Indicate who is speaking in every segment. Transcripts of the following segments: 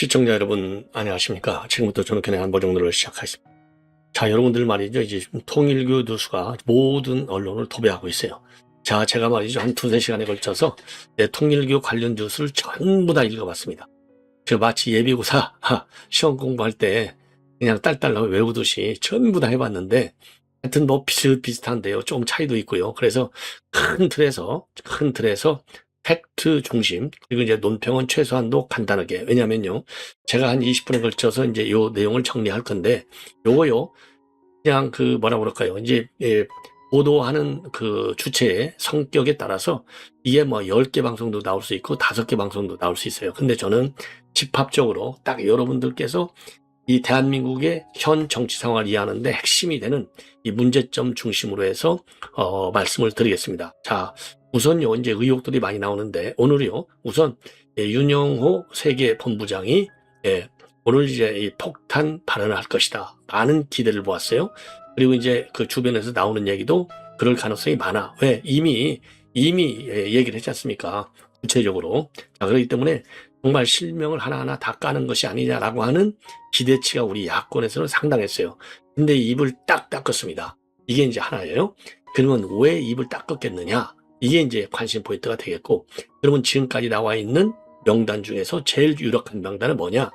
Speaker 1: 시청자 여러분 안녕하십니까. 지금부터 저는 그냥 한보정로를 시작하겠습니다. 자, 여러분들 말이죠. 이제 통일교 누수가 모든 언론을 도배하고 있어요. 자, 제가 말이죠. 한 두세 시간에 걸쳐서 통일교 관련 뉴스를 전부 다 읽어봤습니다. 저 마치 예비고사 시험 공부할 때 그냥 딸딸 외우듯이 전부 다 해봤는데 하여튼 뭐 비슷비슷한데요. 조금 차이도 있고요. 그래서 큰 틀에서 팩트 중심, 그리고 이제 논평은 최소한도 간단하게. 왜냐면요. 제가 한 20분에 걸쳐서 이제 요 내용을 정리할 건데, 요거요. 그냥 그 뭐라 그럴까요. 이제, 보도하는 그 주체의 성격에 따라서 이게 뭐 10개 방송도 나올 수 있고 5개 방송도 나올 수 있어요. 근데 저는 집합적으로 딱 여러분들께서 이 대한민국의 현 정치 상황을 이해하는데 핵심이 되는 이 문제점 중심으로 해서 말씀을 드리겠습니다. 자, 우선요, 이제 의혹들이 많이 나오는데 오늘요, 우선 윤영호 세계 본부장이 오늘 이제 이 폭탄 발언을 할 것이다. 많은 기대를 보았어요. 그리고 이제 그 주변에서 나오는 얘기도 그럴 가능성이 많아. 왜? 이미 얘기를 했지 않습니까? 구체적으로. 자, 그렇기 때문에 정말 실명을 하나하나 다 까는 것이 아니냐라고 하는 기대치가 우리 야권에서는 상당했어요. 근데 입을 딱 닦았습니다. 이게 이제 하나예요. 그러면 왜 입을 닦았겠느냐? 이게 이제 관심 포인트가 되겠고, 그러면 지금까지 나와 있는 명단 중에서 제일 유력한 명단은 뭐냐?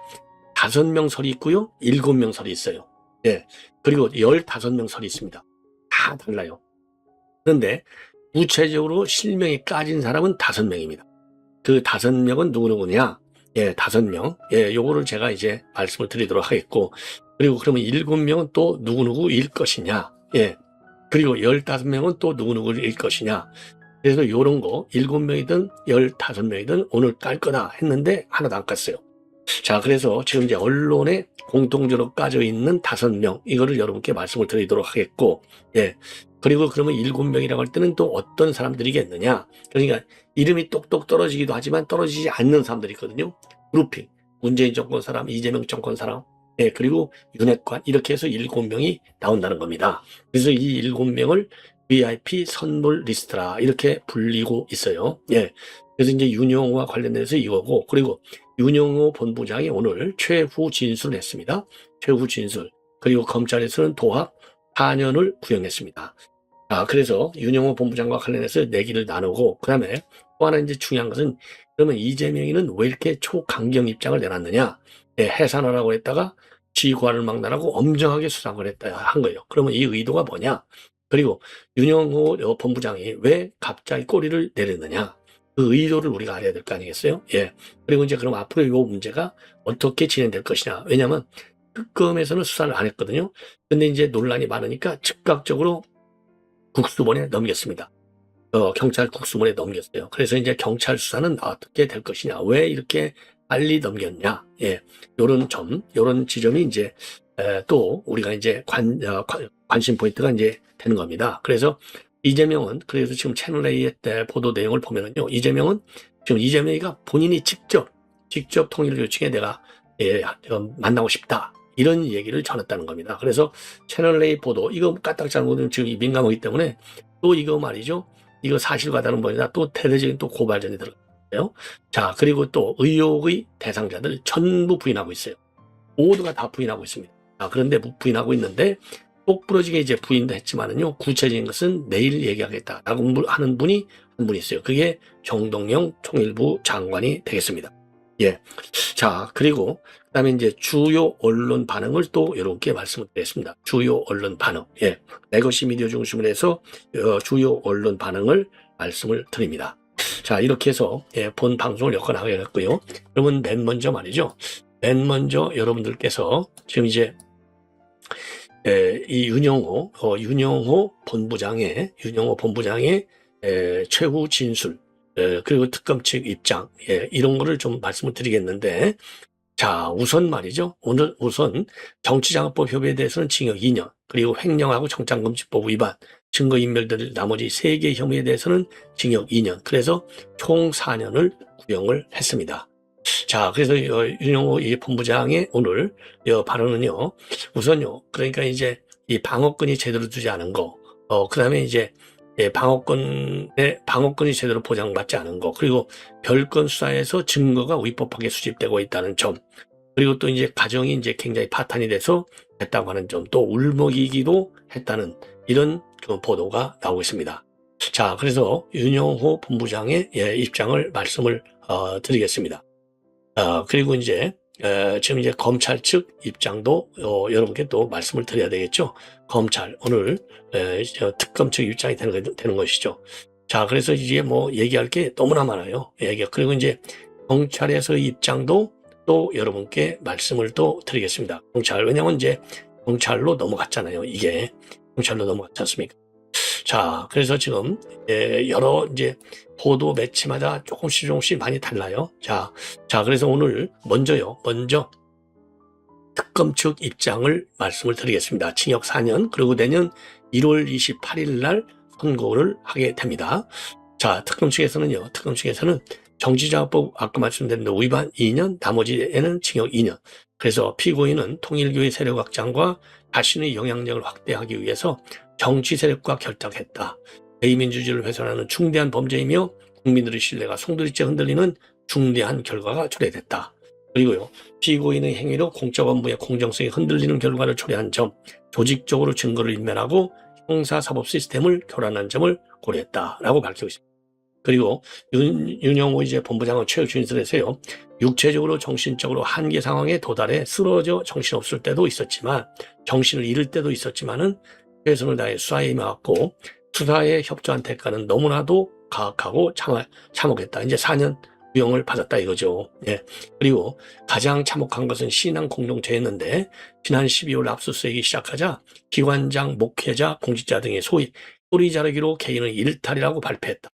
Speaker 1: 5명 설이 있고요. 7명 설이 있어요. 예. 그리고 15명 설이 있습니다. 다 달라요. 그런데 구체적으로 실명이 까진 사람은 5명입니다. 그 5명은 누구누구냐? 예, 5명. 예, 요거를 제가 이제 말씀을 드리도록 하겠고, 그리고 그러면 7명은 또 누구누구일 것이냐? 예. 그리고 15명은 또 누구누구일 것이냐? 그래서 요런 거 7명이든 15명이든 오늘 깔 거다 했는데 하나도 안 깠어요. 자, 그래서 지금 이제 언론에 공통적으로 까져 있는 5명, 이거를 여러분께 말씀을 드리도록 하겠고, 예. 그리고 그러면 7명이라고 할 때는 또 어떤 사람들이겠느냐? 그러니까 이름이 똑똑 떨어지기도 하지만 떨어지지 않는 사람들이 있거든요. 그룹핑. 문재인 정권 사람, 이재명 정권 사람, 예, 그리고 윤핵관, 이렇게 해서 7명이 나온다는 겁니다. 그래서 이 7명을 VIP 선물 리스트라 이렇게 불리고 있어요. 예. 그래서 이제 윤영호와 관련돼서 이거고, 그리고 윤영호 본부장이 오늘 최후 진술을 했습니다. 최후 진술. 그리고 검찰에서는 도합 4년을 구형했습니다. 자, 그래서 윤영호 본부장과 관련해서 내기를 나누고, 그 다음에 또 하나 이제 중요한 것은, 그러면 이재명이는 왜 이렇게 초강경 입장을 내놨느냐? 예, 해산하라고 했다가 지휘관을 막론하고 엄정하게 수상을 했다 한 거예요. 그러면 이 의도가 뭐냐? 그리고 윤영호 본부장이 왜 갑자기 꼬리를 내렸느냐? 그 의도를 우리가 알아야 될 거 아니겠어요? 예. 그리고 이제 그럼 앞으로 이 문제가 어떻게 진행될 것이냐? 왜냐하면 특검에서는 수사를 안 했거든요. 근데 이제 논란이 많으니까 즉각적으로 국수본에 넘겼습니다. 경찰 국수본에 넘겼어요. 그래서 이제 경찰 수사는 어떻게 될 것이냐? 왜 이렇게 빨리 넘겼냐? 예. 요런 지점이 이제 또 우리가 이제 관심 포인트가 이제 되는 겁니다. 그래서 이재명은 그래서 지금 채널A의 보도 내용을 보면은요, 이재명이가 본인이 직접 통일교층에 내가 만나고 싶다. 이런 얘기를 전했다는 겁니다. 그래서 채널A 보도, 이거 까딱 잘못하면 지금 민감하기 때문에 또 이거 말이죠. 이거 사실과다른 뭐냐, 또 대대적인 또 고발전이 들어가요. 자, 그리고 또 의혹의 대상자들 전부 부인하고 있어요. 모두가 다 부인하고 있습니다. 자, 그런데 부인하고 있는데 똑부러지게 이제 부인도 했지만은요, 구체적인 것은 내일 얘기하겠다라고 하는 분이 한 분 있어요. 그게 정동영 통일부 장관이 되겠습니다. 예. 자, 그리고 그다음에 이제 주요 언론 반응을 또 여러분께 말씀을 드리겠습니다. 주요 언론 반응. 예. 레거시 미디어 중심으로 해서 주요 언론 반응을 말씀을 드립니다. 자, 이렇게 해서 본 방송을 여건하게 됐고요. 그러면 맨 먼저 말이죠. 맨 먼저 여러분들께서 지금 이제 이 윤영호 본부장의 최후 진술, 그리고 특검 측 입장, 이런 거를 좀 말씀을 드리겠는데, 자, 우선 말이죠. 우선 정치자금법 협의에 대해서는 징역 2년, 그리고 횡령하고 정장금지법 위반, 증거인멸될 나머지 3개 혐의에 대해서는 징역 2년, 그래서 총 4년을 구형을 했습니다. 자, 그래서 윤영호 이 본부장의 오늘 발언은요, 우선요, 그러니까 이제 이 방어권이 제대로 두지 않은 거, 그 다음에 이제 방어권이 제대로 보장받지 않은 거, 그리고 별건 수사에서 증거가 위법하게 수집되고 있다는 점, 그리고 또 이제 가정이 이제 굉장히 파탄이 돼서 했다고 하는 점, 또 울먹이기도 했다는 이런 그 보도가 나오고 있습니다. 자, 그래서 윤영호 본부장의 입장을 말씀을 드리겠습니다. 그리고 이제 지금 이제 검찰 측 입장도 여러분께 또 말씀을 드려야 되겠죠. 검찰 오늘 특검 측 입장이 되는 것이죠. 자, 그래서 이제 뭐 얘기할 게 너무나 많아요. 그리고 이제 경찰에서의 입장도 또 여러분께 말씀을 또 드리겠습니다. 경찰, 왜냐면 이제 경찰로 넘어갔잖아요. 이게 경찰로 넘어갔지 않습니까? 자, 그래서 지금 여러 이제 보도 매체마다 조금씩 많이 달라요. 자, 그래서 오늘 먼저 특검 측 입장을 말씀을 드리겠습니다. 징역 4년, 그리고 내년 1월 28일 날 선고를 하게 됩니다. 자, 특검 측에서는 정치자금법 아까 말씀드린 대로 위반 2년, 나머지에는 징역 2년. 그래서 피고인은 통일교의 세력 확장과 자신의 영향력을 확대하기 위해서 정치 세력과 결탁했다. 대의민주주의를 훼손하는 중대한 범죄이며 국민들의 신뢰가 송두리째 흔들리는 중대한 결과가 초래됐다. 그리고요, 피고인의 행위로 공적 업무의 공정성이 흔들리는 결과를 초래한 점, 조직적으로 증거를 인멸하고 형사사법 시스템을 교란한 점을 고려했다라고 밝히고 있습니다. 그리고 윤영호 이제 본부장은 최후 진술에서요, 육체적으로 정신적으로 한계 상황에 도달해 쓰러져 정신없을 때도 있었지만, 정신을 잃을 때도 있었지만은 최선을 다해 수사에 임해왔고, 수사에 협조한 대가는 너무나도 가혹하고 참혹했다. 이제 4년 구형을 받았다 이거죠. 그리고 가장 참혹한 것은 신앙 공동체였는데, 지난 12월 압수수색이 시작하자 기관장, 목회자, 공직자 등의 소위 뿌리 자르기로 개인을 일탈이라고 발표했다.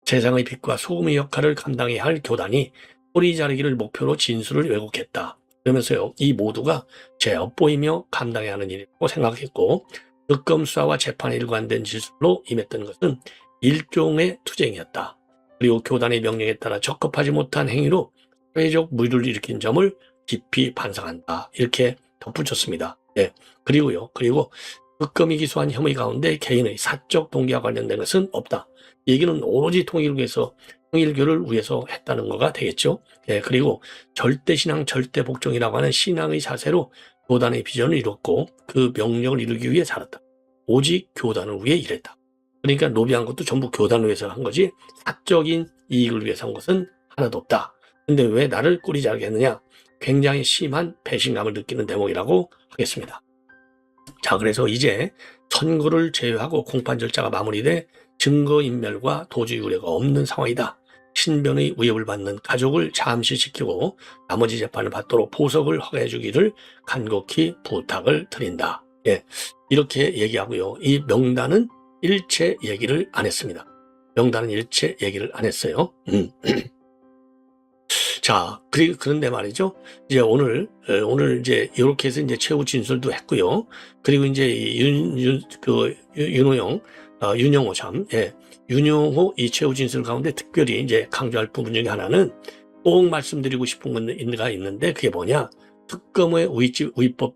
Speaker 1: 세상의 빛과 소금의 역할을 감당해야 할 교단이 뿌리 자르기를 목표로 진술을 왜곡했다. 그러면서요, 이 모두가 죄업보이며 감당해야 하는 일이라고 생각했고, 특검 수사와 재판에 일관된 진술로 임했던 것은 일종의 투쟁이었다. 그리고 교단의 명령에 따라 적합하지 못한 행위로 사회적 물을 일으킨 점을 깊이 반성한다. 이렇게 덧붙였습니다. 그리고 특검이 기소한 혐의 가운데 개인의 사적 동기와 관련된 것은 없다. 얘기는 오로지 통일교를 위해서 했다는 거가 되겠죠. 그리고 절대신앙, 절대복종이라고 하는 신앙의 자세로 교단의 비전을 이뤘고 그 명령을 이루기 위해 살았다. 오직 교단을 위해 일했다. 그러니까 로비한 것도 전부 교단을 위해서 한 거지 사적인 이익을 위해서 한 것은 하나도 없다. 근데 왜 나를 꼬리 자르게 했느냐? 굉장히 심한 배신감을 느끼는 대목이라고 하겠습니다. 자, 그래서 이제 선고를 제외하고 공판 절차가 마무리돼 증거인멸과 도주의 우려가 없는 상황이다. 신변의 위협을 받는 가족을 잠시 지키고 나머지 재판을 받도록 보석을 허가해 주기를 간곡히 부탁을 드린다. 이렇게 얘기하고요. 이 명단은 일체 얘기를 안 했습니다. 명단은 일체 얘기를 안 했어요. 자, 그런데 말이죠. 이제 오늘 이제 이렇게 해서 이제 최후 진술도 했고요. 그리고 이제 윤영호 이 최후 진술 가운데 특별히 이제 강조할 부분 중에 하나는 꼭 말씀드리고 싶은 건가 있는데 그게 뭐냐? 특검의 위법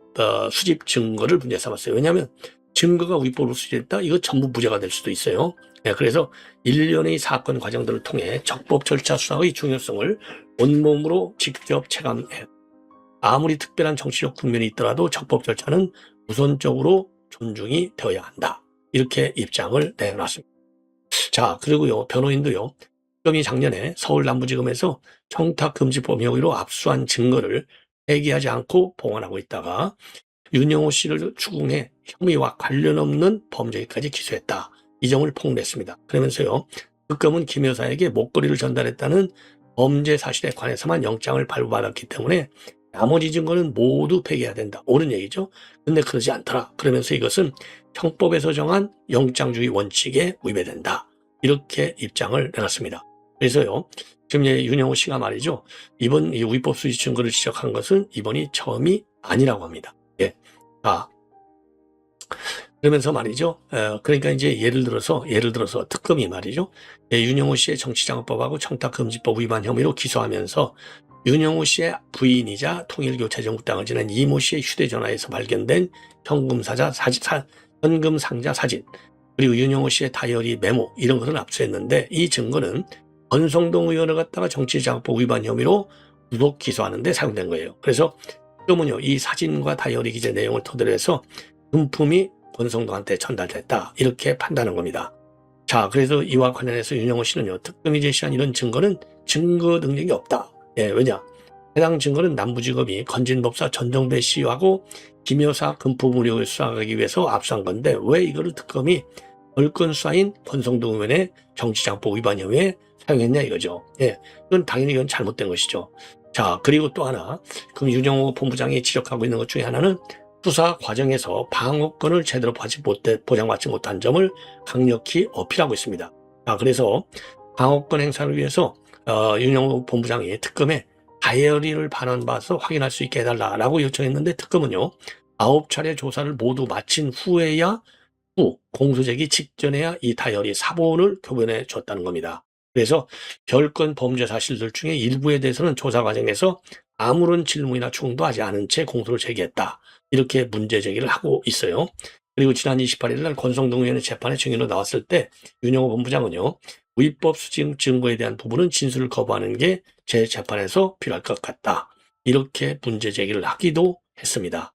Speaker 1: 수집 증거를 문제 삼았어요. 왜냐하면 증거가 위법으로 수집됐다? 이거 전부 무죄가 될 수도 있어요. 그래서 일련의 사건 과정들을 통해 적법 절차 수사의 중요성을 온몸으로 직접 체감해. 아무리 특별한 정치적 국면이 있더라도 적법 절차는 우선적으로 존중이 되어야 한다. 이렇게 입장을 내놨습니다. 자, 그리고요, 변호인도요, 특검이 작년에 서울 남부지검에서 청탁금지법 혐의로 압수한 증거를 폐기하지 않고 보관하고 있다가 윤영호 씨를 추궁해 혐의와 관련 없는 범죄까지 기소했다. 이 점을 폭로했습니다. 그러면서요, 특검은 김 여사에게 목걸이를 전달했다는 범죄 사실에 관해서만 영장을 발부받았기 때문에 나머지 증거는 모두 폐기해야 된다. 옳은 얘기죠. 근데 그러지 않더라. 그러면서 이것은 형법에서 정한 영장주의 원칙에 위배된다. 이렇게 입장을 내놨습니다. 그래서요, 지금 윤영호 씨가 말이죠. 이번 이 위법 수집 증거를 지적한 것은 이번이 처음이 아니라고 합니다. 그러면서 말이죠. 그러니까 이제 예를 들어서 특검이 말이죠. 윤영호 씨의 정치자금법하고 청탁금지법 위반 혐의로 기소하면서 윤영호 씨의 부인이자 통일교 재정국당을 지낸 이모 씨의 휴대전화에서 발견된 현금 상자 사진, 그리고 윤영호 씨의 다이어리 메모 이런 것을 압수했는데 이 증거는 권성동 의원을 갖다가 정치자금법 위반 혐의로 구속 기소하는 데 사용된 거예요. 그래서 지금은요, 이 사진과 다이어리 기재 내용을 토대로 해서 금품이 권성동한테 전달됐다, 이렇게 판단한 겁니다. 자, 그래서 이와 관련해서 윤영호 씨는요, 특검이 제시한 이런 증거는 증거 능력이 없다. 왜냐? 해당 증거는 남부지검이 건진법사 전정배 씨하고 김 여사 금품 의혹을 수사하기 위해서 압수한 건데, 왜 이거를 특검이 벌건 수사인 권성동 의원의 정치장법 위반 혐의에 사용했냐 이거죠. 이건 당연히 이건 잘못된 것이죠. 자, 그리고 또 하나, 그 윤영호 본부장이 지적하고 있는 것 중에 하나는 수사 과정에서 방어권을 제대로 보장받지 못한 점을 강력히 어필하고 있습니다. 자, 그래서 방어권 행사를 위해서 윤영호 본부장이 특검에 다이어리를 반환받아서 확인할 수 있게 해달라고 요청했는데, 특검은요, 9차례 조사를 모두 마친 후에야, 공소제기 직전에야 이 다이어리 사본을 교변해 줬다는 겁니다. 그래서 별건 범죄 사실들 중에 일부에 대해서는 조사 과정에서 아무런 질문이나 추궁도 하지 않은 채 공소를 제기했다, 이렇게 문제 제기를 하고 있어요. 그리고 지난 28일 날 권성동 의원의 재판에 증인으로 나왔을 때 윤영호 본부장은요, 위법 수집 증거에 대한 부분은 진술을 거부하는 게 제 재판에서 필요할 것 같다, 이렇게 문제 제기를 하기도 했습니다.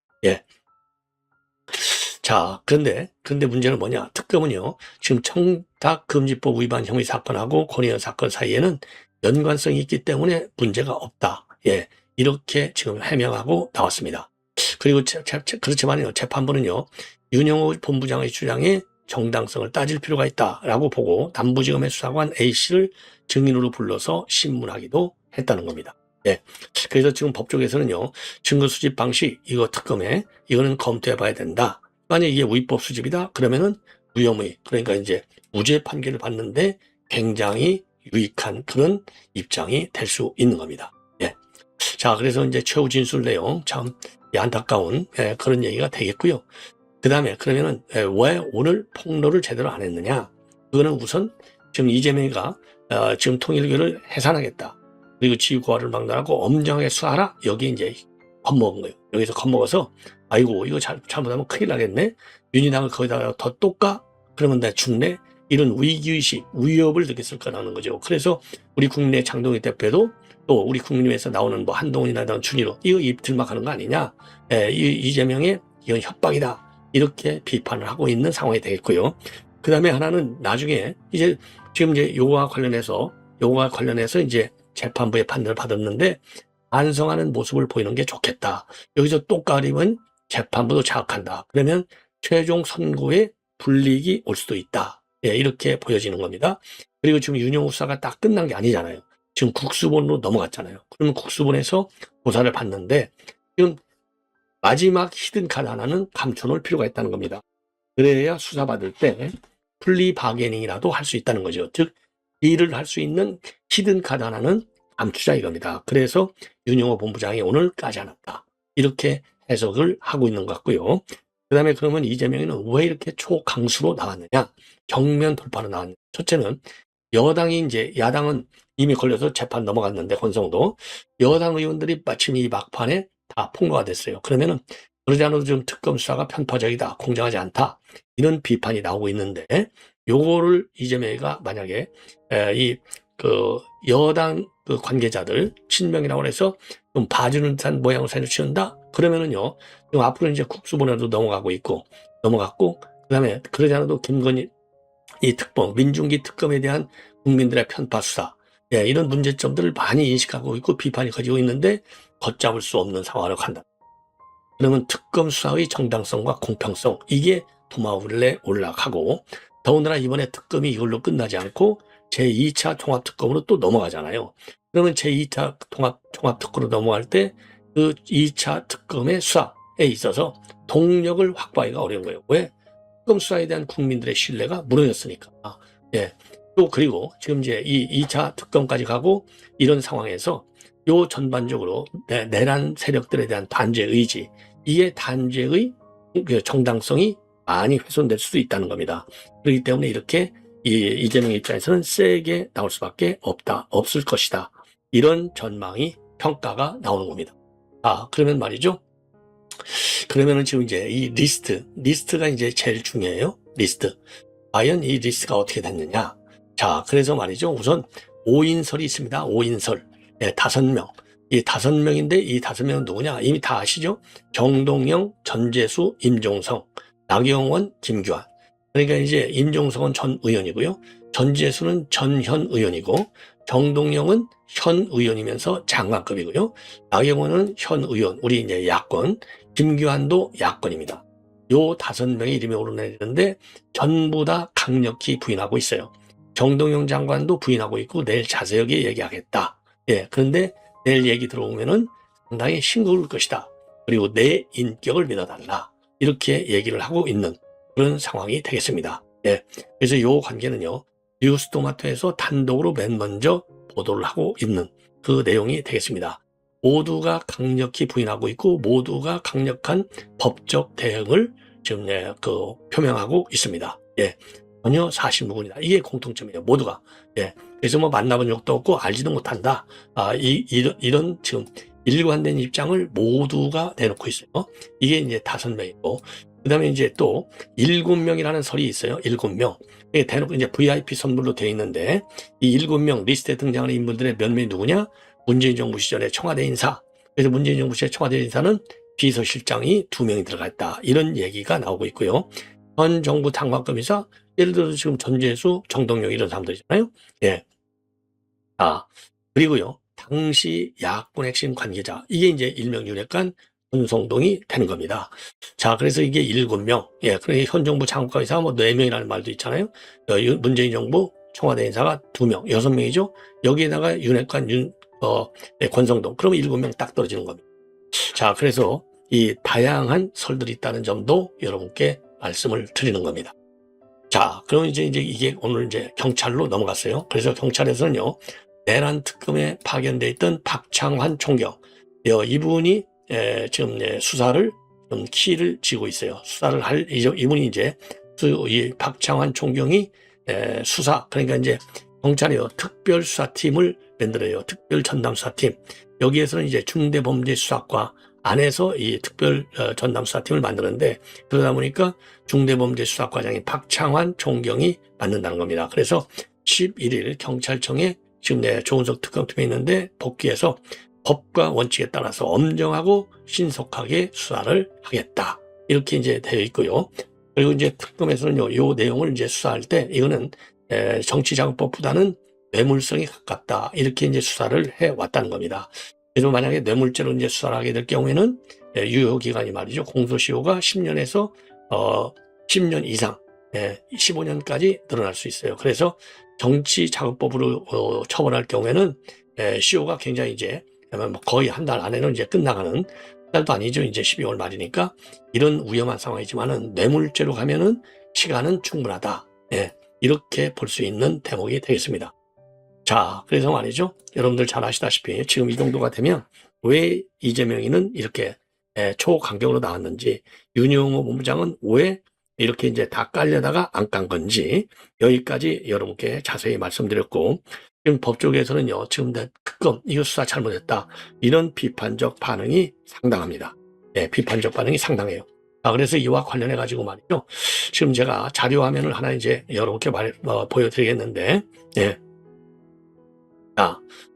Speaker 1: 자, 그런데 문제는 뭐냐? 특검은요, 지금 청탁금지법 위반 혐의 사건하고 권혜연 사건 사이에는 연관성이 있기 때문에 문제가 없다, 이렇게 지금 해명하고 나왔습니다. 그리고 그렇지만요, 재판부는요, 윤영호 본부장의 주장에 정당성을 따질 필요가 있다라고 보고 남부지검의 수사관 A씨를 증인으로 불러서 신문하기도 했다는 겁니다. 그래서 지금 법조계에서는요, 증거 수집 방식, 이거 특검에 이거는 검토해 봐야 된다. 만약 이게 위법 수집이다 그러면은 무혐의, 그러니까 이제 무죄 판결을 받는데 굉장히 유익한 그런 입장이 될 수 있는 겁니다. 자, 그래서 이제 최후 진술 내용 참 안타까운 그런 얘기가 되겠고요. 그 다음에 그러면은 왜 오늘 폭로를 제대로 안 했느냐? 그거는 우선 지금 이재명이가 지금 통일교를 해산하겠다, 그리고 지휘고하를 막론하고 엄정하게 수사하라, 여기 이제 겁먹은 거예요. 여기서 겁먹어서 아이고 이거 잘못하면 큰일 나겠네, 윤희당을 거기다가 더 또 까? 그러면 내가 죽네, 이런 위기의식, 위협을 느꼈을 거라는 거죠. 그래서 우리 국민의 장동희 대표도 또 우리 국민의힘에서 나오는 뭐 한동훈이나 준희로 이거 입 들막하는 거 아니냐, 이재명의 이건 협박이다, 이렇게 비판을 하고 있는 상황이 되겠고요. 그 다음에 하나는 나중에 이제 지금 이제 요거와 관련해서 이제 재판부의 판단을 받았는데, 반성하는 모습을 보이는 게 좋겠다. 여기서 똑가림은 재판부도 자극한다. 그러면 최종 선고에 불이익이 올 수도 있다. 이렇게 보여지는 겁니다. 그리고 지금 윤영호 수사가 딱 끝난 게 아니잖아요. 지금 국수본으로 넘어갔잖아요. 그러면 국수본에서 조사를 받는데 지금 마지막 히든카드 하나는 감춰놓을 필요가 있다는 겁니다. 그래야 수사받을 때 플리 바게닝이라도 할 수 있다는 거죠. 즉 딜을 할 수 있는 히든카드 하나는 감추자 이겁니다. 그래서 윤영호 본부장이 오늘 까지 않았다, 이렇게 해석을 하고 있는 것 같고요. 그 다음에 그러면 이재명이는 왜 이렇게 초강수로 나왔느냐, 정면 돌파로 나왔느냐. 첫째는 여당이 이제, 야당은 이미 걸려서 재판 넘어갔는데 권성도, 여당 의원들이 마침 이 막판에 다 폭로가 됐어요. 그러면은 그러지 않아도 좀 특검 수사가 편파적이다, 공정하지 않다, 이런 비판이 나오고 있는데, 요거를 이재명이가 만약에 여당 관계자들 친명이라고 해서 좀 봐주는 듯한 모양을 치운다 그러면은요, 지금 앞으로 이제 국수본에도 넘어갔고, 그 다음에 그러지 않아도 김건희 이 특검, 민중기 특검에 대한 국민들의 편파 수사, 이런 문제점들을 많이 인식하고 있고 비판이 커지고 있는데 걷잡을 수 없는 상황으로 간다. 그러면 특검 수사의 정당성과 공평성, 이게 도마위에 올라가고, 더군다나 이번에 특검이 이걸로 끝나지 않고 제2차 통합특검으로 또 넘어가잖아요. 그러면 제2차 통합특검으로 넘어갈 때 그 2차 특검의 수사에 있어서 동력을 확보하기가 어려운 거예요. 왜? 특검 수사에 대한 국민들의 신뢰가 무너졌으니까. 또 그리고 지금 이제 이 2차 특검까지 가고 이런 상황에서 요 전반적으로 내란 세력들에 대한 단죄 의지, 이게 단죄의 정당성이 많이 훼손될 수도 있다는 겁니다. 그렇기 때문에 이렇게 이재명 입장에서는 세게 나올 수밖에 없을 것이다, 이런 전망이, 평가가 나오는 겁니다. 그러면 말이죠. 그러면은 지금 이제 이 리스트가 이제 제일 중요해요. 리스트. 과연 이 리스트가 어떻게 됐느냐. 자, 그래서 말이죠. 우선 5인설이 있습니다. 5인설. 5명. 이 5명인데 이 5명은 누구냐? 이미 다 아시죠? 정동영, 전재수, 임종성, 나경원, 김규환. 그러니까 이제 임종성은 전 의원이고요. 전재수는 전현 의원이고, 정동영은 현 의원이면서 장관급이고요. 나경원은 현 의원, 우리 이제 야권, 김규환도 야권입니다. 요 5명의 이름이 오르내리는데 전부 다 강력히 부인하고 있어요. 정동영 장관도 부인하고 있고 내일 자세하게 얘기하겠다. 예, 그런데 내일 얘기 들어오면은 상당히 싱거울 것이다. 그리고 내 인격을 믿어달라. 이렇게 얘기를 하고 있는 그런 상황이 되겠습니다. 예, 그래서 이 관계는요, 뉴스토마토에서 단독으로 맨 먼저 보도를 하고 있는 그 내용이 되겠습니다. 모두가 강력히 부인하고 있고 모두가 강력한 법적 대응을 지금 표명하고 있습니다. 예, 전혀 사실무근이다. 이게 공통점이에요. 모두가. 예, 그래서 뭐 만나본 적도 없고 알지도 못한다. 이런 지금 일관된 입장을 모두가 내놓고 있어요. 이게 이제 5명이고, 그 다음에 이제 또 7명이라는 설이 있어요. 7명. 이게 대놓고 이제 VIP 선물로 되어 있는데, 이 7명 리스트에 등장하는 인물들의 몇 명이 누구냐? 문재인 정부 시절의 청와대 인사. 그래서 문재인 정부 시절의 청와대 인사는 비서실장이 2명이 들어가 있다. 이런 얘기가 나오고 있고요. 현 정부 장관급 인사, 예를 들어서 지금 전재수, 정동영 이런 사람들이잖아요. 예. 그리고요, 당시 야권 핵심 관계자, 이게 이제 일명 윤핵관 권성동이 되는 겁니다. 자, 그래서 이게 7명. 예, 그러니까 현 정부 장관급 인사가 뭐 4명이라는 말도 있잖아요. 문재인 정부 청와대 인사가 2명, 6명이죠. 여기에다가 윤핵관 권성동. 그러면 7명 딱 떨어지는 겁니다. 자, 그래서 이 다양한 설들이 있다는 점도 여러분께 말씀을 드리는 겁니다. 자, 그럼 이제 이게 오늘 이제 경찰로 넘어갔어요. 그래서 경찰에서는요, 내란 특검에 파견돼 있던 박창환 총경, 이분이 지금 수사를 좀 키를 쥐고 있어요. 수사를 할 이분이 이제 이 박창환 총경이 수사, 그러니까 이제 경찰이요, 특별수사팀을 만들어요. 특별 전담수사팀. 여기에서는 이제 중대범죄수사과 안에서 이 특별 전담수사팀을 만드는데, 그러다 보니까 중대범죄수사과장인 박창환 총경이 맡는다는 겁니다. 그래서 11일 경찰청에 지금 조은석 특검팀에 있는데 복귀해서 법과 원칙에 따라서 엄정하고 신속하게 수사를 하겠다. 이렇게 이제 되어 있고요. 그리고 이제 특검에서는요, 이 내용을 이제 수사할 때 이거는 정치자금법보다는 뇌물성이 가깝다. 이렇게 이제 수사를 해 왔다는 겁니다. 그래서 만약에 뇌물죄로 이제 수사를 하게 될 경우에는 유효기간이 말이죠. 공소시효가 10년에서 10년 이상, 15년까지 늘어날 수 있어요. 그래서 정치자금법으로 처벌할 경우에는 시효가 굉장히 이제 거의 한 달 안에는 이제 끝나가는, 한 달도 아니죠. 이제 12월 말이니까 이런 위험한 상황이지만은 뇌물죄로 가면은 시간은 충분하다. 이렇게 볼 수 있는 대목이 되겠습니다. 자, 그래서 말이죠. 여러분들 잘 아시다시피 지금 이 정도가 되면 왜 이재명이는 이렇게 초강경으로 나왔는지, 윤영호 본부장은 왜 이렇게 이제 다 깔려다가 안 깐 건지 여기까지 여러분께 자세히 말씀드렸고, 지금 법조계에서는요, 지금 특검 이거 수사 잘못했다, 이런 비판적 반응이 상당합니다. 비판적 반응이 상당해요. 그래서 이와 관련해 가지고 말이죠, 지금 제가 자료 화면을 하나 이제 여러분께 보여드리겠는데,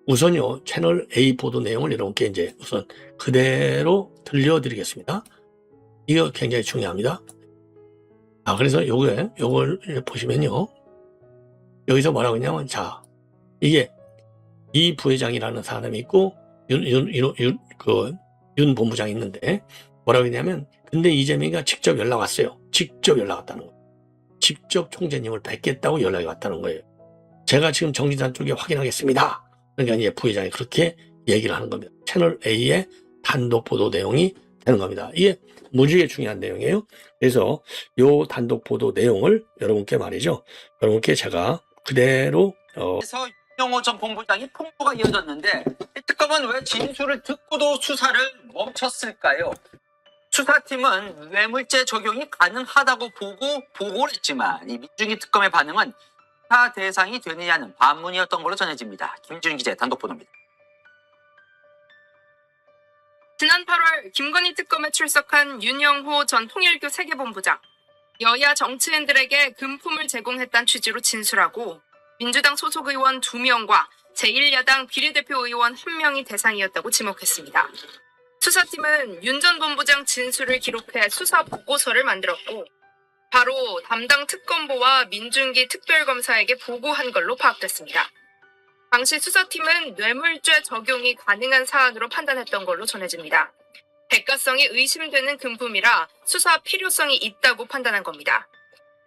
Speaker 1: 우선요, 채널 A 보도 내용을 여러분께 이제 우선 그대로 들려드리겠습니다. 이거 굉장히 중요합니다. 그래서 요걸 보시면요, 여기서 뭐라고 했냐면, 자, 이게 이 부회장이라는 사람이 있고 윤 본부장이 있는데 뭐라고 했냐면, 근데 이재명이가 직접 연락 왔어요. 직접 연락 왔다는 거예요. 직접 총재님을 뵙겠다고 연락이 왔다는 거예요. 제가 지금 정진상 쪽에 확인하겠습니다. 그러니까 이제 부회장이 그렇게 얘기를 하는 겁니다. 채널 A의 단독 보도 내용이 되는 겁니다. 이게 무지하게 중요한 내용이에요. 그래서 요 단독 보도 내용을 여러분께 말이죠, 여러분께 제가 그대로
Speaker 2: 그래서 윤영호 전 본부장이 폭로가 이어졌는데, 이 특검은 왜 진술을 듣고도 수사를 멈췄을까요? 수사팀은 뇌물죄 적용이 가능하다고 보고를 했지만 이 민중기 특검의 반응은 수사 대상이 되느냐는 반문이었던 걸로 전해집니다. 김준 기자의 단독 보도입니다.
Speaker 3: 지난 8월 김건희 특검에 출석한 윤영호 전 통일교 세계본부장, 여야 정치인들에게 금품을 제공했다는 취지로 진술하고 민주당 소속 의원 2명과 제1야당 비례대표 의원 1명이 대상이었다고 지목했습니다. 수사팀은 윤 전 본부장 진술을 기록해 수사 보고서를 만들었고 바로 담당 특검보와 민준기 특별검사에게 보고한 걸로 파악됐습니다. 당시 수사팀은 뇌물죄 적용이 가능한 사안으로 판단했던 걸로 전해집니다. 대가성이 의심되는 금품이라 수사 필요성이 있다고 판단한 겁니다.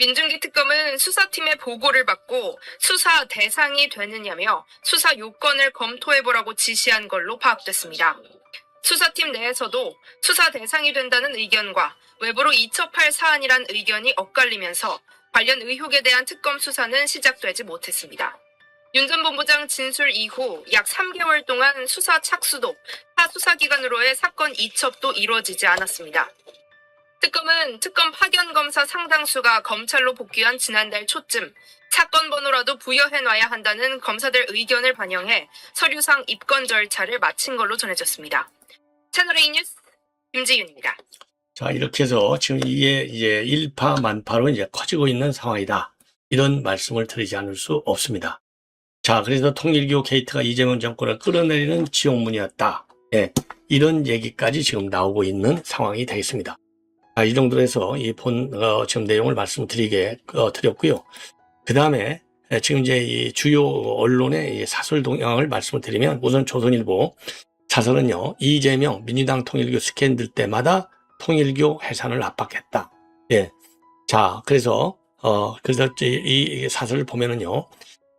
Speaker 3: 민준기 특검은 수사팀의 보고를 받고 수사 대상이 되느냐며 수사 요건을 검토해보라고 지시한 걸로 파악됐습니다. 수사팀 내에서도 수사 대상이 된다는 의견과 외부로 이첩할 사안이란 의견이 엇갈리면서 관련 의혹에 대한 특검 수사는 시작되지 못했습니다. 윤 전 본부장 진술 이후 약 3개월 동안 수사 착수도 타 수사기관으로의 사건 이첩도 이루어지지 않았습니다. 특검은 특검 파견 검사 상당수가 검찰로 복귀한 지난달 초쯤 사건 번호라도 부여해놔야 한다는 검사들 의견을 반영해 서류상 입건 절차를 마친 걸로 전해졌습니다. 채널A 뉴스 김지윤입니다.
Speaker 1: 자, 이렇게 해서 지금 이게 이제 일파만파로 이제 커지고 있는 상황이다. 이런 말씀을 드리지 않을 수 없습니다. 자, 그래서 통일교 게이트가 이재명 정권을 끌어내리는 지옥문이었다. 예, 이런 얘기까지 지금 나오고 있는 상황이 되겠습니다. 자, 이 정도로 해서 이 지금 내용을 드렸고요. 그 다음에 지금 이제 이 주요 언론의 이 사설 동향을 말씀을 드리면 우선 조선일보 사설은요, 이재명 민주당 통일교 스캔들 때마다 통일교 해산을 압박했다. 예. 자, 그래서 이 사설을 보면은요,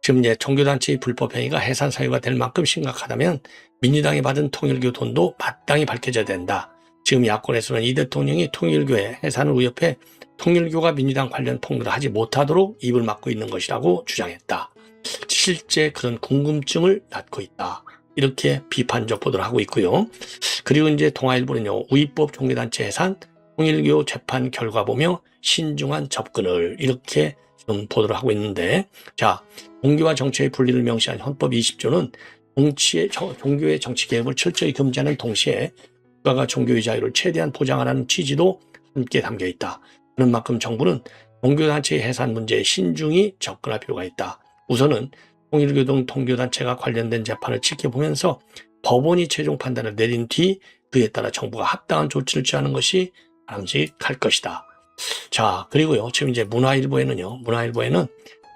Speaker 1: 지금 이제 종교단체의 불법 행위가 해산 사유가 될 만큼 심각하다면 민주당이 받은 통일교 돈도 마땅히 밝혀져야 된다. 지금 야권에서는 이 대통령이 통일교의 해산을 위협해 통일교가 민주당 관련 폭로를 하지 못하도록 입을 막고 있는 것이라고 주장했다. 실제 그런 궁금증을 낳고 있다. 이렇게 비판적 보도를 하고 있고요. 그리고 이제 동아일보는요, 우위법 종교단체 해산, 통일교 재판 결과 보며 신중한 접근을 이렇게 좀 보도를 하고 있는데, 자, 종교와 정치의 분리를 명시한 헌법 20조는 종교의 정치 개입을 철저히 금지하는 동시에 국가가 종교의 자유를 최대한 보장하라는 취지도 함께 담겨 있다. 그런 만큼 정부는 종교단체의 해산 문제에 신중히 접근할 필요가 있다. 우선은 통일교 등 통교단체가 관련된 재판을 지켜보면서 법원이 최종 판단을 내린 뒤 그에 따라 정부가 합당한 조치를 취하는 것이 바람직할 것이다. 자, 그리고요, 지금 이제 문화일보에는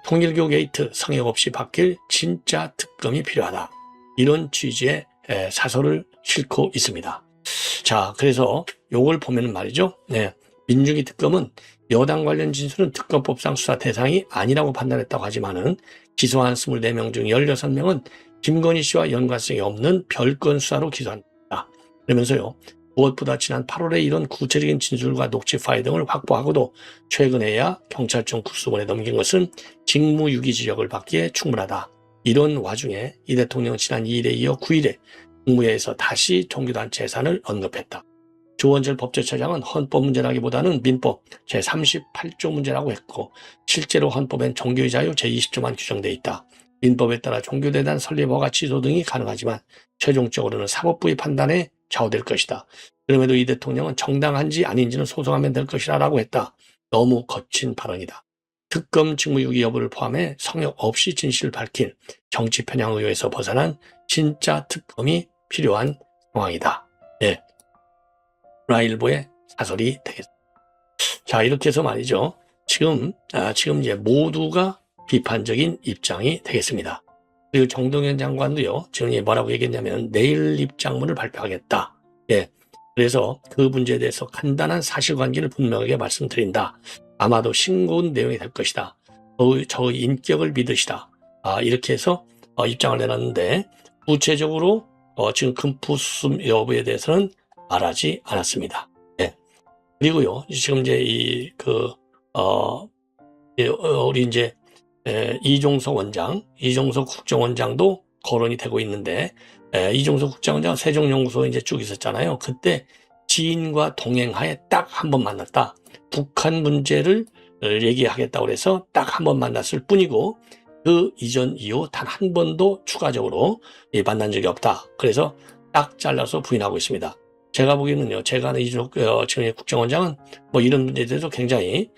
Speaker 1: 통일교 게이트 성역 없이 바뀔 진짜 특검이 필요하다. 이런 취지의 사설을 싣고 있습니다. 자, 그래서 요걸 보면 말이죠. 네, 민중기 특검은 여당 관련 진술은 특검법상 수사 대상이 아니라고 판단했다고 하지만은 기소한 24명 중 16명은 김건희 씨와 연관성이 없는 별건 수사로 기소한다. 그러면서요, 무엇보다 지난 8월에 이런 구체적인 진술과 녹취 파일 등을 확보하고도 최근에야 경찰청 국수본에 넘긴 것은 직무유기 지적을 받기에 충분하다. 이런 와중에 이 대통령은 지난 2일에 이어 9일에 국무회에서 다시 종교단체 해산을 언급했다. 조원철 법제처장은 헌법 문제라기보다는 민법 제38조 문제라고 했고, 실제로 헌법엔 종교의 자유 제20조만 규정돼 있다. 민법에 따라 종교대단 설립 허가 취소 등이 가능하지만 최종적으로는 사법부의 판단에 좌우될 것이다. 그럼에도 이 대통령은 정당한지 아닌지는 소송하면 될 것이라고 했다. 너무 거친 발언이다. 특검 직무유기 여부를 포함해 성역 없이 진실을 밝힌 정치 편향 의혹에서 벗어난 진짜 특검이 필요한 상황이다. 예. 문화일보의 사설이 되겠습니다. 자, 이렇게 해서 말이죠. 지금 이제 모두가 비판적인 입장이 되겠습니다. 그리고 정동현 장관도요, 지금 뭐라고 얘기했냐면 내일 입장문을 발표하겠다. 예. 그래서 그 문제에 대해서 간단한 사실관계를 분명하게 말씀드린다. 아마도 싱거운 내용이 될 것이다. 저의 인격을 믿으시다. 이렇게 해서 입장을 내놨는데, 구체적으로 지금 금품 수습 여부에 대해서는 말하지 않았습니다. 예. 그리고요, 지금 이제 우리 이제 이종석 국정원장도 거론이 되고 있는데, 이종석 국정원장 세종연구소에 이제 쭉 있었잖아요. 그때 지인과 동행하에 딱 한 번 만났다. 북한 문제를 얘기하겠다고 해서 딱 한 번 만났을 뿐이고, 그 이전 이후 단 한 번도 추가적으로 만난 적이 없다. 그래서 딱 잘라서 부인하고 있습니다. 제가 보기에는요, 제가 아는 이종석 지금 국정원장은 뭐 이런 문제에 대해서 굉장히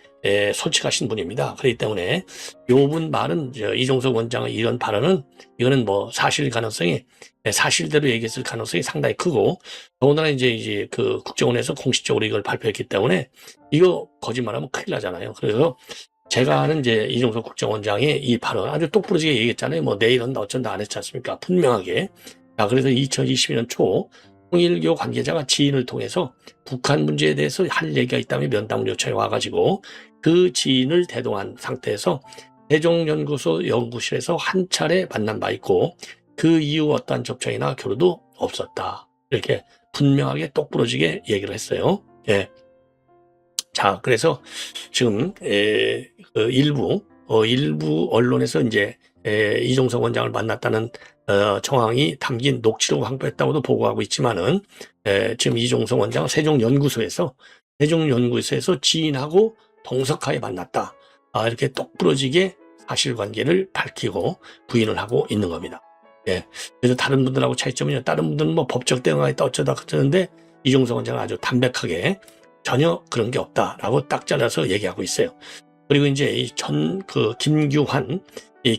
Speaker 1: 솔직하신 분입니다. 그렇기 때문에 요분 말은 이종석 원장의 이런 발언은 이거는 뭐 사실 가능성이 사실대로 얘기했을 가능성이 상당히 크고 더군다나 이제 그 국정원에서 공식적으로 이걸 발표했기 때문에 이거 거짓말하면 큰일 나잖아요. 그래서 제가 아는 이제 이종석 국정원장의 이 발언 아주 똑부러지게 얘기했잖아요. 뭐 내일은 어쩐다 안 했지 않습니까? 분명하게. 자, 그래서 2022년 초 통일교 관계자가 지인을 통해서 북한 문제에 대해서 할 얘기가 있다며 면담 요청이 와가지고 그 지인을 대동한 상태에서 대종연구소 연구실에서 한 차례 만난 바 있고 그 이후 어떠한 접촉이나 교류도 없었다. 이렇게 분명하게 똑부러지게 얘기를 했어요. 예. 자, 그래서 지금 그 일부 언론에서 이제 이종석 원장을 만났다는 정황이 담긴 녹취록 확보했다고도 보고하고 있지만은 지금 이종석 원장은 세종연구소에서 지인하고 동석하에 만났다. 이렇게 똑부러지게 사실관계를 밝히고 부인을 하고 있는 겁니다. 예. 그래서 다른 분들하고 차이점은요. 다른 분들은 뭐 법적 대응가 있다 어쩌다 그러는데 이종석 원장은 아주 담백하게 전혀 그런 게 없다라고 딱 잘라서 얘기하고 있어요. 그리고 이제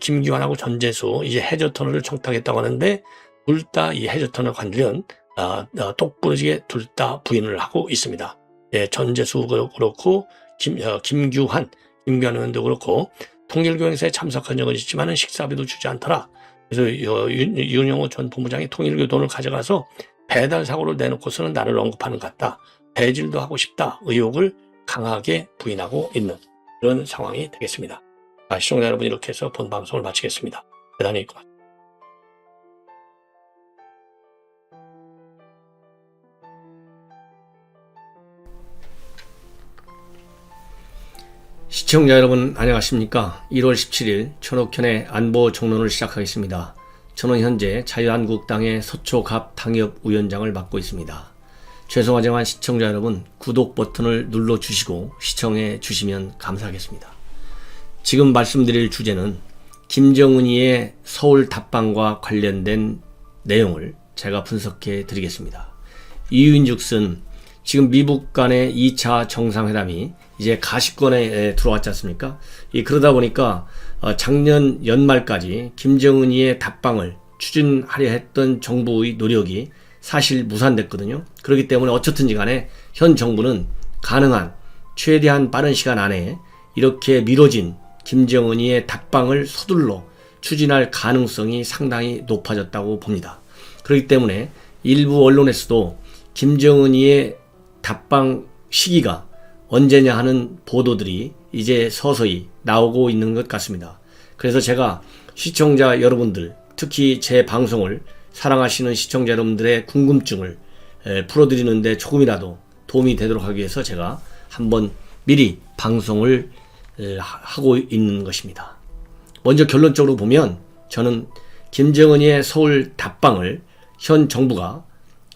Speaker 1: 김규환하고 전재수 이제 해저터널을 청탁했다고 하는데 둘 다 이 해저터널 관련 똑부러지게 둘 다 부인을 하고 있습니다. 예, 전재수 그렇고 김규환 의원도 그렇고 통일교 행사에 참석한 적은 있지만은 식사비도 주지 않더라. 그래서 윤영호 전 본부장이 통일교 돈을 가져가서 배달 사고를 내놓고서는 나를 언급하는 것 같다. 배질도 하고 싶다. 의혹을 강하게 부인하고 있는 그런 상황이 되겠습니다. 시청자 여러분, 이렇게 해서 본 방송을 마치겠습니다. 대단히 고맙습니다. 시청자 여러분 안녕하십니까. 1월 17일 천옥현의 안보 정론을 시작하겠습니다. 저는 현재 자유한국당의 서초갑 당협위원장을 맡고 있습니다. 죄송하지만 시청자 여러분, 구독 버튼을 눌러주시고 시청해 주시면 감사하겠습니다. 지금 말씀드릴 주제는 김정은이의 서울 답방과 관련된 내용을 제가 분석해 드리겠습니다. 이유인즉슨 지금 미국 간의 2차 정상회담이 이제 가시권에 들어왔지 않습니까? 그러다 보니까 작년 연말까지 김정은이의 답방을 추진하려 했던 정부의 노력이 사실 무산됐거든요. 그렇기 때문에 어쨌든지 간에 현 정부는 가능한 최대한 빠른 시간 안에 이렇게 미뤄진 김정은이의 답방을 서둘러 추진할 가능성이 상당히 높아졌다고 봅니다. 그렇기 때문에 일부 언론에서도 김정은이의 답방 시기가 언제냐 하는 보도들이 이제 서서히 나오고 있는 것 같습니다. 그래서 제가 시청자 여러분들, 특히 제 방송을 사랑하시는 시청자 여러분들의 궁금증을 풀어드리는데 조금이라도 도움이 되도록 하기 위해서 제가 한번 미리 방송을 하고 있는 것입니다. 먼저 결론적으로 보면 저는 김정은이의 서울 답방을 현 정부가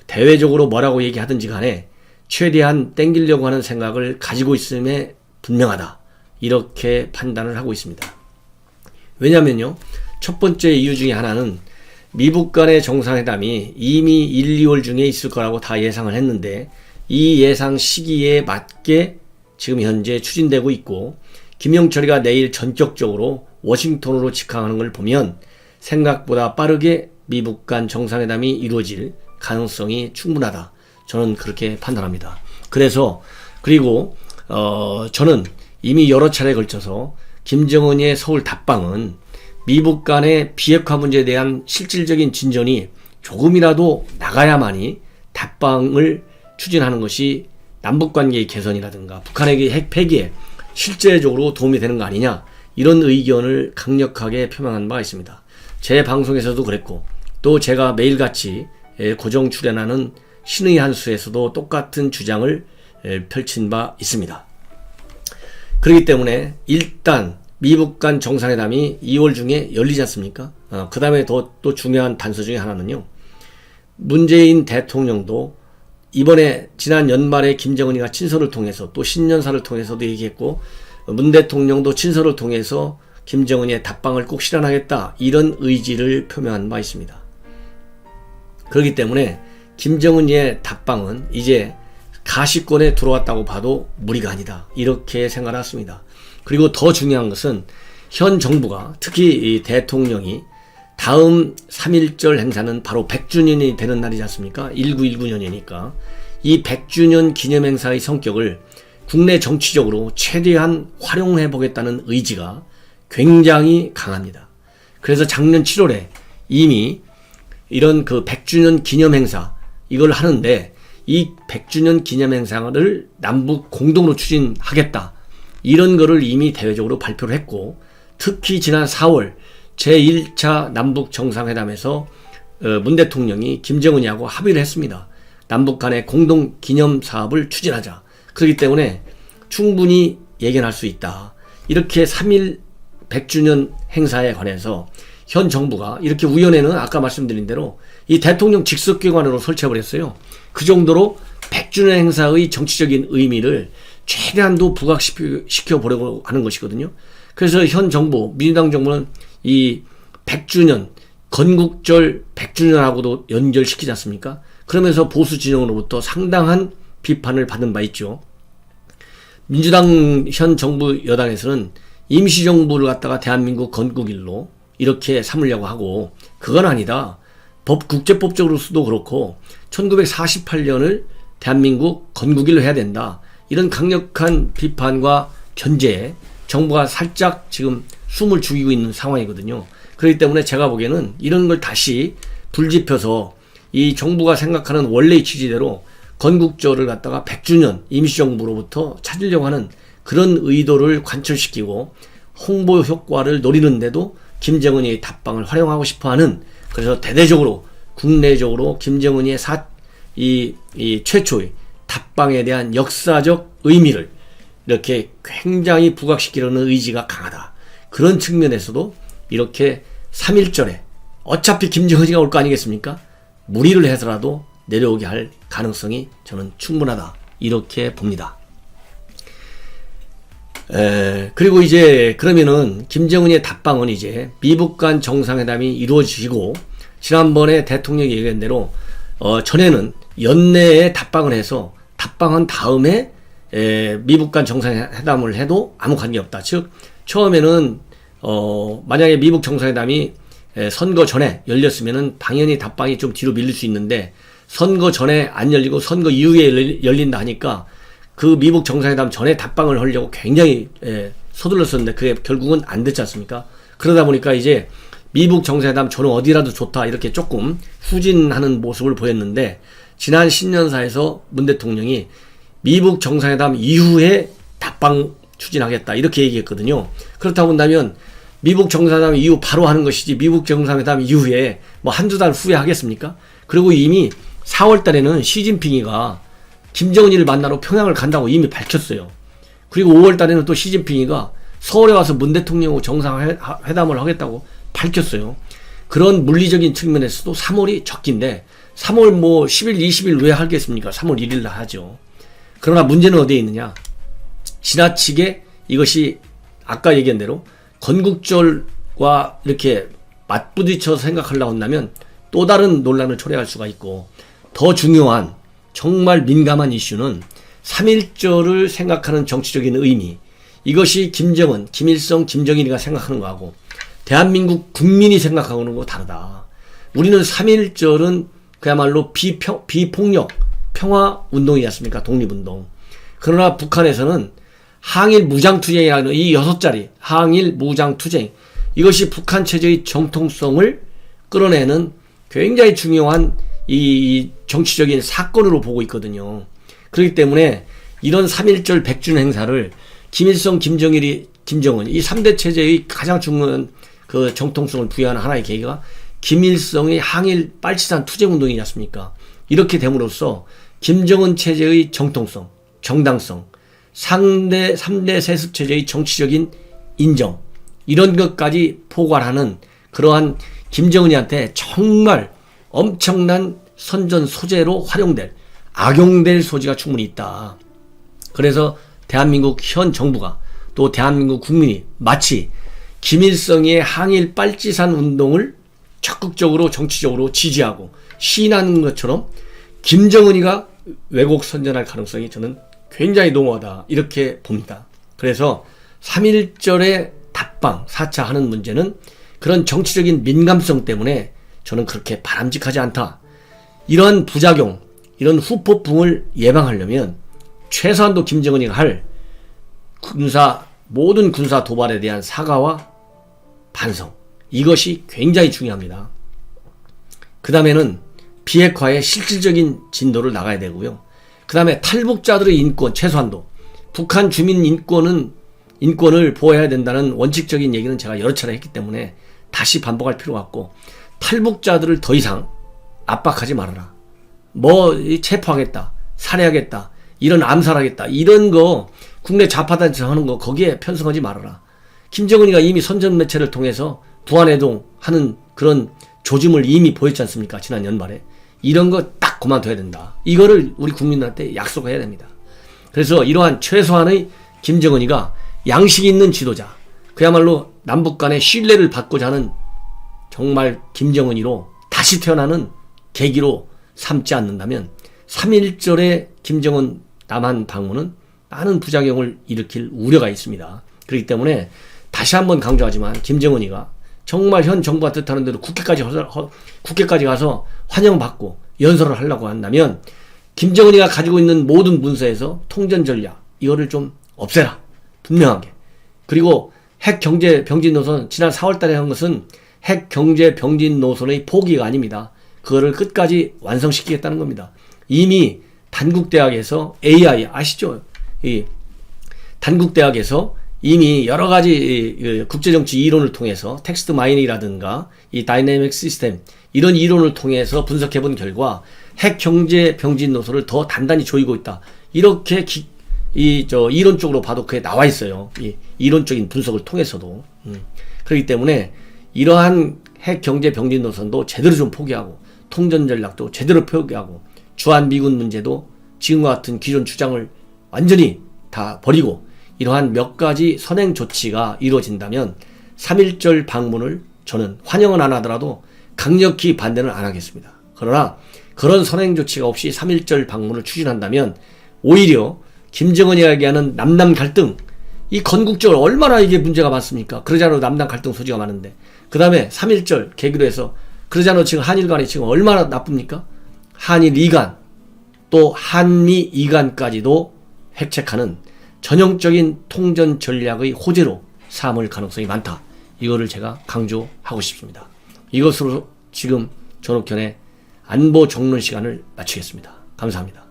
Speaker 1: 대외적으로 뭐라고 얘기하든지 간에 최대한 땡기려고 하는 생각을 가지고 있음에 분명하다. 이렇게 판단을 하고 있습니다. 왜냐면요, 첫 번째 이유 중에 하나는 미국 간의 정상회담이 이미 1, 2월 중에 있을 거라고 다 예상을 했는데 이 예상 시기에 맞게 지금 현재 추진되고 있고, 김영철이가 내일 전격적으로 워싱턴으로 직항하는 걸 보면 생각보다 빠르게 미국 간 정상회담이 이루어질 가능성이 충분하다. 저는 그렇게 판단합니다. 그리고 저는 이미 여러 차례에 걸쳐서 김정은의 서울 답방은 미국 간의 비핵화 문제에 대한 실질적인 진전이 조금이라도 나가야만이 답방을 추진하는 것이 남북관계의 개선이라든가 북한에게 핵 폐기에 실제적으로 도움이 되는 거 아니냐, 이런 의견을 강력하게 표명한 바가 있습니다. 제 방송에서도 그랬고, 또 제가 매일같이 고정 출연하는 신의 한수에서도 똑같은 주장을 펼친 바 있습니다. 그렇기 때문에 일단 미국 간 정상회담이 2월 중에 열리지 않습니까? 그 다음에 또 중요한 단서 중에 하나는요, 문재인 대통령도 이번에 지난 연말에 김정은이가 친서를 통해서 또 신년사를 통해서도 얘기했고, 문 대통령도 친서를 통해서 김정은이의 답방을 꼭 실현하겠다, 이런 의지를 표명한 바 있습니다. 그렇기 때문에 김정은이의 답방은 이제 가시권에 들어왔다고 봐도 무리가 아니다. 이렇게 생각했습니다. 그리고 더 중요한 것은 현 정부가 특히 이 대통령이 다음 3.1절 행사는 바로 100주년이 되는 날이지 않습니까? 1919년이니까 이 100주년 기념행사의 성격을 국내 정치적으로 최대한 활용해 보겠다는 의지가 굉장히 강합니다. 그래서 작년 7월에 이미 이런 그 100주년 기념행사 이걸 하는데 이 100주년 기념행사를 남북 공동으로 추진하겠다. 이런 거를 이미 대외적으로 발표를 했고 특히 지난 4월 제1차 남북 정상회담에서 문 대통령이 김정은이하고 합의를 했습니다. 남북 간의 공동 기념 사업을 추진하자. 그렇기 때문에 충분히 예견할 수 있다. 이렇게 3.1 100주년 행사에 관해서 현 정부가 이렇게 위원회는 아까 말씀드린 대로 이 대통령 직속기관으로 설치해버렸어요. 그 정도로 100주년 행사의 정치적인 의미를 최대한도 부각시켜 보려고 하는 것이거든요. 그래서 현 정부, 민주당 정부는 이 100주년, 건국절 100주년하고도 연결시키지 않습니까? 그러면서 보수 진영으로부터 상당한 비판을 받은 바 있죠. 민주당 현 정부 여당에서는 임시정부를 갖다가 대한민국 건국일로 이렇게 삼으려고 하고 그건 아니다. 국제법적으로서도 그렇고 1948년을 대한민국 건국일로 해야 된다. 이런 강력한 비판과 견제에 정부가 살짝 지금 숨을 죽이고 있는 상황이거든요. 그렇기 때문에 제가 보기에는 이런 걸 다시 불집혀서 이 정부가 생각하는 원래의 취지대로 건국절을 갖다가 100주년 임시정부로부터 찾으려고 하는 그런 의도를 관철시키고 홍보 효과를 노리는데도 김정은이의 답방을 활용하고 싶어하는 그래서 대대적으로 국내적으로 김정은이의 이 최초의 답방에 대한 역사적 의미를 이렇게 굉장히 부각시키려는 의지가 강하다. 그런 측면에서도 이렇게 3.1절에 어차피 김정은이가 올 거 아니겠습니까? 무리를 해서라도 내려오게 할 가능성이 저는 충분하다. 이렇게 봅니다. 그리고 이제 그러면은 김정은의 답방은 이제 미북 간 정상회담이 이루어지고 지난번에 대통령이 얘기한 대로 전에는 연내에 답방을 해서 답방한 다음에 미북 간 정상회담을 해도 아무 관계없다. 즉 처음에는 만약에 미북 정상회담이 선거 전에 열렸으면은 당연히 답방이 좀 뒤로 밀릴 수 있는데 선거 전에 안 열리고 선거 이후에 열린다 하니까 그 미북 정상회담 전에 답방을 하려고 굉장히 서둘렀었는데 그게 결국은 안 됐지 않습니까? 그러다 보니까 이제 미북 정상회담 저는 어디라도 좋다 이렇게 조금 후진하는 모습을 보였는데 지난 신년사에서 문 대통령이 미북 정상회담 이후에 답방 추진하겠다 이렇게 얘기했거든요. 그렇다고 한다면 미북 정상회담 이후 바로 하는 것이지 미북 정상회담 이후에 뭐 한두 달 후에 하겠습니까? 그리고 이미 4월 달에는 시진핑이가 김정은이를 만나러 평양을 간다고 이미 밝혔어요. 그리고 5월 달에는 또 시진핑이가 서울에 와서 문 대통령하고 정상회담을 하겠다고 밝혔어요. 그런 물리적인 측면에서도 3월이 적긴데 3월 뭐 10일, 20일 왜 하겠습니까? 3월 1일 날 하죠. 그러나 문제는 어디에 있느냐? 지나치게 이것이 아까 얘기한 대로 건국절과 이렇게 맞부딪혀서 생각하려고 한다면 또 다른 논란을 초래할 수가 있고 더 중요한 정말 민감한 이슈는 3.1절을 생각하는 정치적인 의미 이것이 김정은, 김일성, 김정일이가 생각하는 거하고 대한민국 국민이 생각하는 거 다르다. 우리는 3.1절은 그야말로 비폭력 평화운동이지 않습니까? 독립운동. 그러나 북한에서는 항일 무장투쟁이라는 이 6자리 항일 무장투쟁 이것이 북한 체제의 정통성을 끌어내는 굉장히 중요한 이 정치적인 사건으로 보고 있거든요. 그렇기 때문에 이런 3.1절 100주년 행사를 김일성, 김정은 이 3대 체제의 가장 중요한 그 정통성을 부여하는 하나의 계기가 김일성의 항일 빨치산 투쟁운동이지 않습니까? 이렇게 됨으로써 김정은 체제의 정통성, 정당성, 3대 세습 체제의 정치적인 인정 이런 것까지 포괄하는 그러한 김정은이한테 정말 엄청난 선전 소재로 활용될 악용될 소지가 충분히 있다. 그래서 대한민국 현 정부가 또 대한민국 국민이 마치 김일성의 항일 빨치산 운동을 적극적으로 정치적으로 지지하고 시인하는 것처럼 김정은이가 왜곡 선전할 가능성이 저는 굉장히 농후하다 이렇게 봅니다. 그래서 3.1절의 답방 4차 하는 문제는 그런 정치적인 민감성 때문에 저는 그렇게 바람직하지 않다. 이러한 부작용, 이런 후폭풍을 예방하려면 최소한도 김정은이가 할 모든 군사 도발에 대한 사과와 반성, 이것이 굉장히 중요합니다. 그 다음에는 비핵화의 실질적인 진도를 나가야 되고요. 그 다음에 탈북자들의 인권, 최소한도 북한 주민 인권을 보호해야 된다는 원칙적인 얘기는 제가 여러 차례 했기 때문에 다시 반복할 필요가 없고, 탈북자들을 더 이상 압박하지 말아라. 체포하겠다, 살해하겠다, 이런 암살하겠다, 이런 거 국내 좌파단체 하는 거 거기에 편성하지 말아라. 김정은이가 이미 선전 매체를 통해서 부안해동 하는 그런 조짐을 이미 보였지 않습니까? 지난 연말에. 이런 거 딱 그만둬야 된다. 이거를 우리 국민들한테 약속해야 됩니다. 그래서 이러한 최소한의 김정은이가 양식 있는 지도자, 그야말로 남북 간의 신뢰를 받고자 하는 정말 김정은이로 다시 태어나는 계기로 삼지 않는다면 3.1절의 김정은 남한 방문은 많은 부작용을 일으킬 우려가 있습니다. 그렇기 때문에 다시 한번 강조하지만 김정은이가 정말 현 정부가 뜻하는 대로 국회까지 가서 환영받고 연설을 하려고 한다면 김정은이가 가지고 있는 모든 문서에서 통전 전략 이거를 좀 없애라. 분명하게. 그리고 핵 경제 병진 노선 지난 4월 달에 한 것은 핵 경제 병진 노선의 포기가 아닙니다. 그거를 끝까지 완성시키겠다는 겁니다. 이미 단국대학에서 AI 아시죠? 이 단국대학에서 이미 여러 가지 국제정치 이론을 통해서 텍스트 마이닝이라든가 이 다이내믹 시스템 이런 이론을 통해서 분석해 본 결과 핵 경제 병진 노선을 더 단단히 조이고 있다. 이렇게 이론적으로 봐도 그게 나와 있어요. 이 이론적인 분석을 통해서도. 그렇기 때문에 이러한 핵 경제 병진 노선도 제대로 좀 포기하고 통전 전략도 제대로 포기하고 주한 미군 문제도 지금과 같은 기존 주장을 완전히 다 버리고 이러한 몇 가지 선행 조치가 이루어진다면 3.1절 방문을 저는 환영은 안 하더라도 강력히 반대는 안 하겠습니다. 그러나 그런 선행 조치가 없이 3.1절 방문을 추진한다면 오히려 김정은이 이야기하는 남남 갈등, 이 건국적으로 얼마나 이게 문제가 많습니까? 그러지 않아도 남남 갈등 소지가 많은데, 그 다음에 3.1절 계기로 해서 그러지 않아도 지금 한일 간이 지금 얼마나 나쁩니까? 한일 이간 또 한미 이간까지도 획책하는 전형적인 통전 전략의 호재로 삼을 가능성이 많다. 이거를 제가 강조하고 싶습니다. 이것으로 지금 전옥현의 안보 정론 시간을 마치겠습니다. 감사합니다.